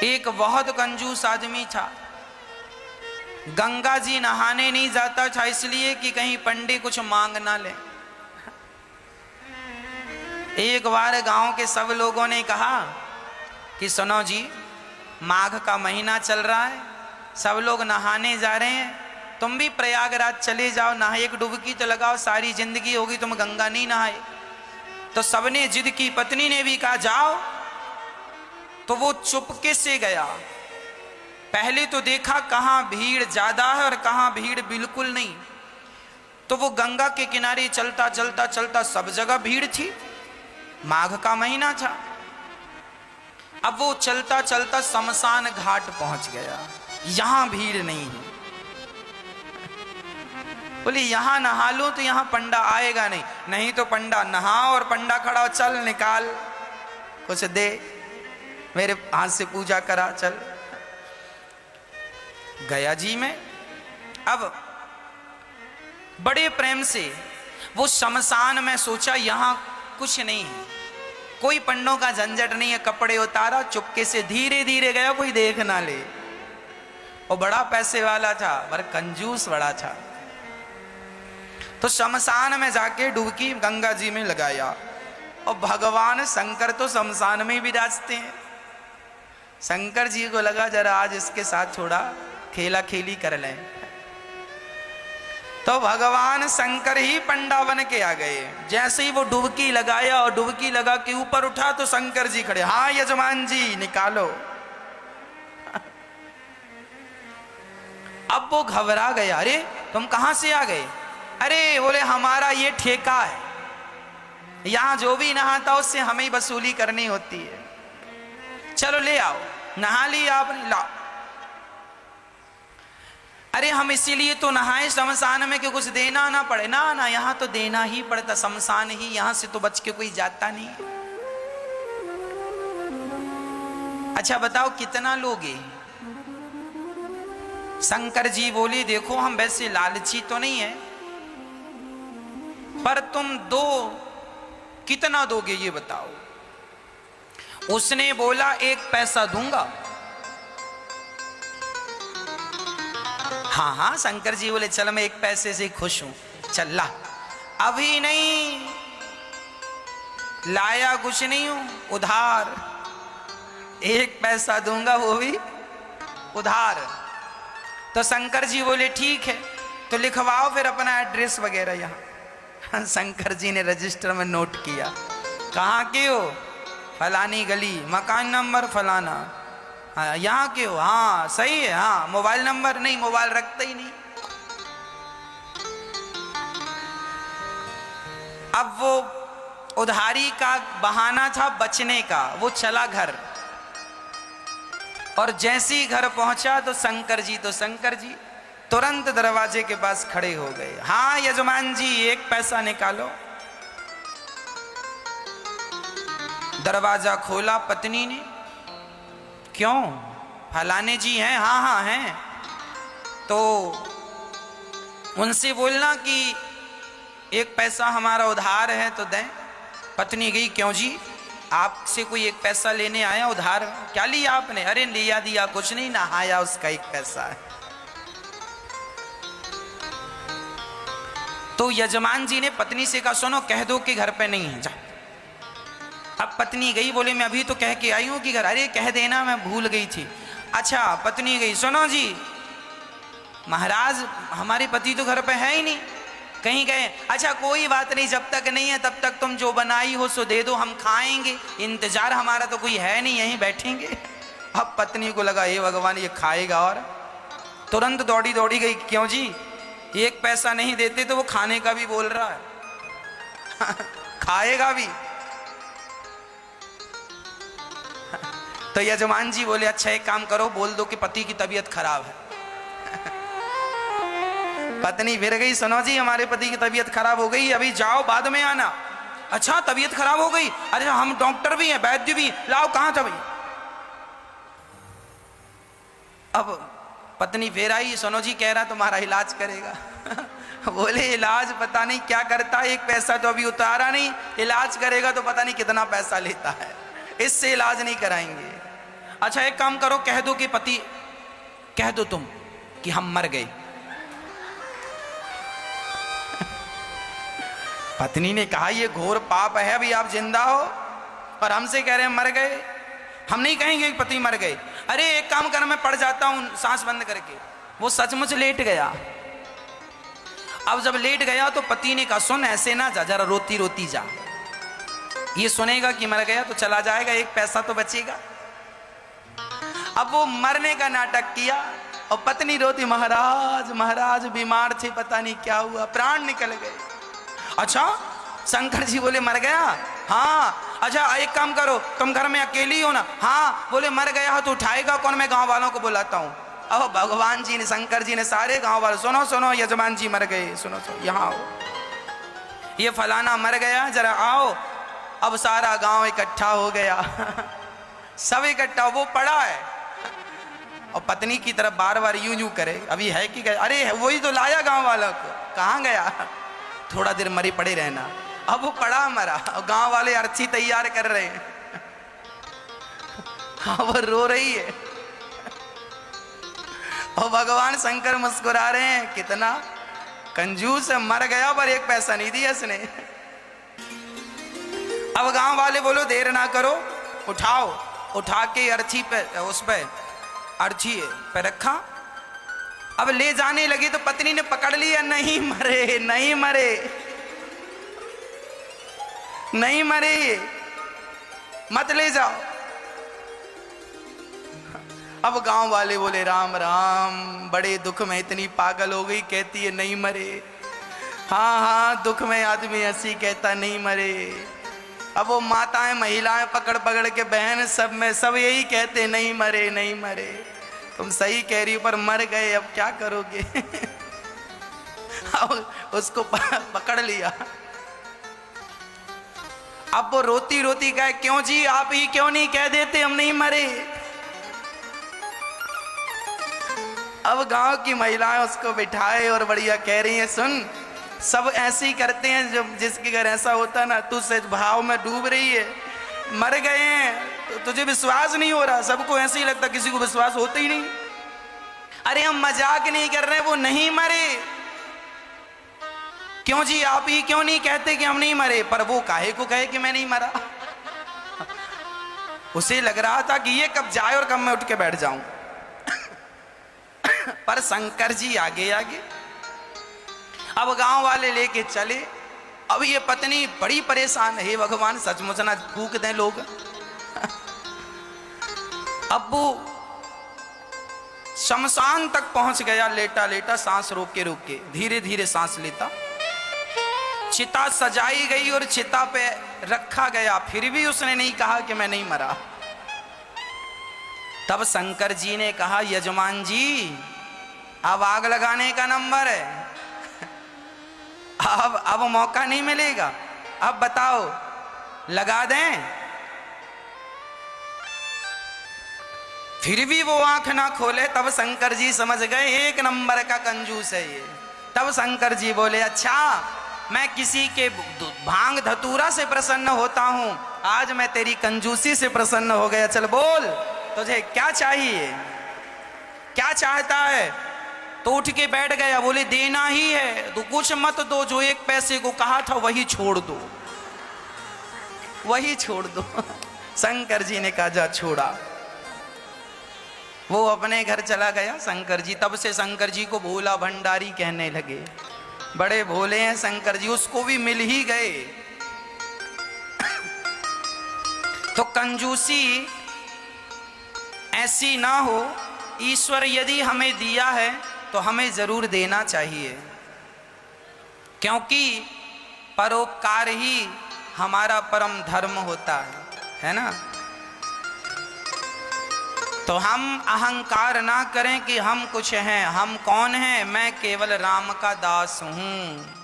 एक बहुत कंजूस आदमी था, गंगा जी नहाने नहीं जाता था इसलिए कि कहीं पंडित कुछ मांग ना ले। एक बार गांव के सब लोगों ने कहा कि सुनो जी, माघ का महीना चल रहा है, सब लोग नहाने जा रहे हैं, तुम भी प्रयागराज चले जाओ, नहा एक डुबकी तो लगाओ, सारी जिंदगी होगी तुम गंगा नहीं नहाए। तो सबने जिद की, पत्नी ने भी कहा जाओ। तो वो चुपके से गया। पहले तो देखा कहाँ भीड़ ज्यादा है और कहाँ भीड़ बिल्कुल नहीं। तो वो गंगा के किनारे चलता चलता चलता सब जगह भीड़ थी, माघ का महीना था। अब वो चलता चलता शमशान घाट पहुंच गया, यहां भीड़ नहीं है। बोले यहां नहा लो तो यहां पंडा आएगा नहीं, नहीं तो पंडा नहा और पंडा खड़ा हो, चल निकाल कुछ दे, मेरे हाथ से पूजा करा, चल। गया जी में। अब बड़े प्रेम से वो शमशान में सोचा यहां कुछ नहीं है, कोई पंडों का झंझट नहीं है, कपड़े उतारा, चुपके से धीरे धीरे गया, कोई देख ना ले। वो बड़ा पैसे वाला था पर कंजूस बड़ा था। तो शमशान में जाके डुबकी गंगा जी में लगाया और भगवान शंकर तो शमशान में ही विराजते हैं। शंकर जी को लगा जरा आज इसके साथ थोड़ा खेला खेली कर लें, तो भगवान शंकर ही पंडा बन के आ गए। जैसे ही वो डुबकी लगाया और डुबकी लगा के ऊपर उठा तो शंकर जी खड़े, हाँ यजमान जी निकालो। अब वो घबरा गया, अरे तुम कहां से आ गए? अरे बोले हमारा ये ठेका है, यहां जो भी नहाता उससे हमें वसूली करनी होती है, चलो ले आओ। नहा लिया आपने, लाओ। अरे हम इसीलिए तो नहाए शमशान में कि कुछ देना ना पड़े। ना ना, यहां तो देना ही पड़ता, शमशान ही, यहां से तो बच के कोई जाता नहीं। अच्छा बताओ कितना लोगे? शंकर जी बोले देखो हम वैसे लालची तो नहीं है, पर तुम दो, कितना दोगे ये बताओ? उसने बोला 1 पैसा दूंगा। हाँ हाँ, शंकर जी बोले चल मैं 1 पैसे से खुश हूं, चल ला। अभी नहीं लाया, कुछ नहीं हूं, उधार 1 पैसा दूंगा, वो भी उधार। तो शंकर जी बोले ठीक है, तो लिखवाओ फिर अपना एड्रेस वगैरह यहाँ। शंकर जी ने रजिस्टर में नोट किया, कहाँ के हो? फलानी गली, मकान नंबर फलाना। हाँ यहाँ के हो? हाँ सही है। हाँ मोबाइल नंबर? नहीं, मोबाइल रखते ही नहीं। अब वो उधारी का बहाना था बचने का, वो चला घर। और जैसे ही घर पहुंचा तो शंकर जी तुरंत दरवाजे के पास खड़े हो गए। हाँ यजमान जी 1 पैसा निकालो। दरवाजा खोला पत्नी ने, क्यों? फलाने जी हैं? हाँ हाँ हैं। तो उनसे बोलना कि 1 पैसा हमारा उधार है तो दें। पत्नी गई, क्यों जी, आपसे कोई 1 पैसा लेने आया उधार? क्या लिया आपने? अरे लिया दिया कुछ नहीं, नहाया उसका 1 पैसा है। तो यजमान जी ने पत्नी से कहा सुनो, कह दो कि घर पे नहीं है, जा। अब पत्नी गई, बोले मैं अभी तो कह के आई हूं कि घर। अरे कह देना, मैं भूल गई थी। अच्छा पत्नी गई, सुनो जी महाराज हमारे पति तो घर पे है ही नहीं, कहीं गए। अच्छा कोई बात नहीं, जब तक नहीं है तब तक तुम जो बनाई हो सो दे दो, हम खाएंगे, इंतजार हमारा तो कोई है नहीं, यहीं बैठेंगे। अब पत्नी को लगा हे भगवान ये खाएगा, और तुरंत दौड़ी दौड़ी गई, क्यों जी 1 पैसा नहीं देते तो वो खाने का भी बोल रहा है। खाएगा भी। तो यजमान जी बोले अच्छा एक काम करो, बोल दो कि पति की तबीयत खराब है। पत्नी फिर गई, सुनो जी हमारे पति की तबीयत खराब हो गई, अभी जाओ बाद में आना। अच्छा तबीयत खराब हो गई? अरे हम डॉक्टर भी हैं, वैद्य भी, लाओ कहां था भाई? अब पत्नी फिर आई, सुनो जी कह रहा तुम्हारा इलाज करेगा। बोले इलाज पता नहीं क्या करता है, 1 पैसा तो अभी उतारा नहीं, इलाज करेगा तो पता नहीं कितना पैसा लेता है, इससे इलाज नहीं कराएंगे। अच्छा एक काम करो, कह दो कि पति, कह दो तुम कि हम मर गए। पत्नी ने कहा ये घोर पाप है, अभी आप जिंदा हो और हमसे कह रहे हैं मर गए। हम नहीं कहेंगे कि पति मर गए। अरे एक काम कर, मैं पड़ जाता हूं सांस बंद करके। वो सचमुच लेट गया। अब जब लेट गया तो पति ने कहा सुन ऐसे ना जा, जरा रोती रोती जा। ये सुनेगा कि मर गया तो चला जाएगा, एक पैसा तो बचेगा। अब वो मरने का नाटक किया और पत्नी रोती, महाराज महाराज बीमार थे, पता नहीं क्या हुआ, प्राण निकल गए। अच्छा शंकर जी बोले मर गया? हाँ। अच्छा एक काम करो, तुम घर में अकेली हो ना? हाँ। बोले मर गया तो उठाएगा कौन? मैं गांव वालों को बुलाता हूँ। अब भगवान जी ने, शंकर जी ने सारे गांव वालों, सुनो सुनो यजमान जी मर गए, सुनो सुनो यहाँ आओ, ये फलाना मर गया, जरा आओ। अब सारा गांव इकट्ठा हो गया। सब इकट्ठा, वो पड़ा है और पत्नी की तरफ बार बार यूं यूं करे, अभी है कि गया? अरे वही तो लाया गांव वालों को, कहाँ गया? थोड़ा देर मरी पड़े रहना। अब वो पड़ा मरा और गांव वाले अर्थी तैयार कर रहे हैं। हाँ वो रो रही है और भगवान शंकर मुस्कुरा रहे हैं, कितना कंजूस है, मर गया पर एक पैसा नहीं दिया इसने। अब गांव वाले बोलो देर ना करो, उठाओ। उठा के अर्थी पे, उस पे अर्थी पे रखा। अब ले जाने लगी तो पत्नी ने पकड़ लिया, नहीं मरे नहीं मरे नहीं मरे, मत ले जाओ। अब गांव वाले बोले राम राम, बड़े दुख में इतनी पागल हो गई, कहती है नहीं मरे। हाँ हाँ दुख में आदमी ऐसी कहता नहीं मरे। अब वो माताएं महिलाएं पकड़ पकड़ के, बहन सब में सब यही कहते नहीं मरे नहीं मरे। तुम सही कह रही हो पर मर गए, अब क्या करोगे? अब उसको पकड़ लिया। अब वो रोती रोती कहे क्यों जी आप ही क्यों नहीं कह देते हम नहीं मरे? अब गांव की महिलाएं उसको बिठाए और बढ़िया कह रही हैं सुन, सब ऐसे ही करते हैं, जब जिसके घर ऐसा होता ना, तू सच भाव में डूब रही है, मर गए हैं तो तुझे विश्वास नहीं हो रहा, सबको ऐसे ही लगता, किसी को विश्वास होता ही नहीं। अरे हम मजाक नहीं कर रहे, वो नहीं मरे। क्यों जी आप ही क्यों नहीं कहते कि हम नहीं मरे? पर वो काहे को कहे कि मैं नहीं मरा? उसे लग रहा था कि ये कब जाए और कब मैं उठ के बैठ जाऊं। पर शंकर जी आगे आगे। अब गांव वाले लेके चले। अब ये पत्नी बड़ी परेशान है, हे भगवान सचमुच ना फूक दें लोग। अब वो शमशान तक पहुंच गया, लेटा लेटा सांस रोक के धीरे धीरे सांस लेता। चिता सजाई गई और चिता पे रखा गया, फिर भी उसने नहीं कहा कि मैं नहीं मरा। तब शंकर जी ने कहा यजमान जी अब आग लगाने का नंबर है, अब मौका नहीं मिलेगा, अब बताओ लगा दें? फिर भी वो आंख ना खोले। तब शंकर जी समझ गए एक नंबर का कंजूस है ये। तब शंकर जी बोले अच्छा मैं किसी के भांग धतूरा से प्रसन्न होता हूं, आज मैं तेरी कंजूसी से प्रसन्न हो गया। चल बोल तुझे क्या चाहिए, क्या चाहता है? तो उठ के बैठ गया। बोले देना ही है तो कुछ मत दो, जो एक पैसे को कहा था वही छोड़ दो, वही छोड़ दो। शंकर जी ने कहा जा छोड़ा। वो अपने घर चला गया शंकर जी। तब से शंकर जी को भोला भंडारी कहने लगे, बड़े भोले हैं शंकर जी। उसको भी मिल ही गए। तो कंजूसी ऐसी ना हो। ईश्वर यदि हमें दिया है तो हमें जरूर देना चाहिए, क्योंकि परोपकार ही हमारा परम धर्म होता है ना। तो हम अहंकार ना करें कि हम कुछ हैं। हम कौन हैं? मैं केवल राम का दास हूं।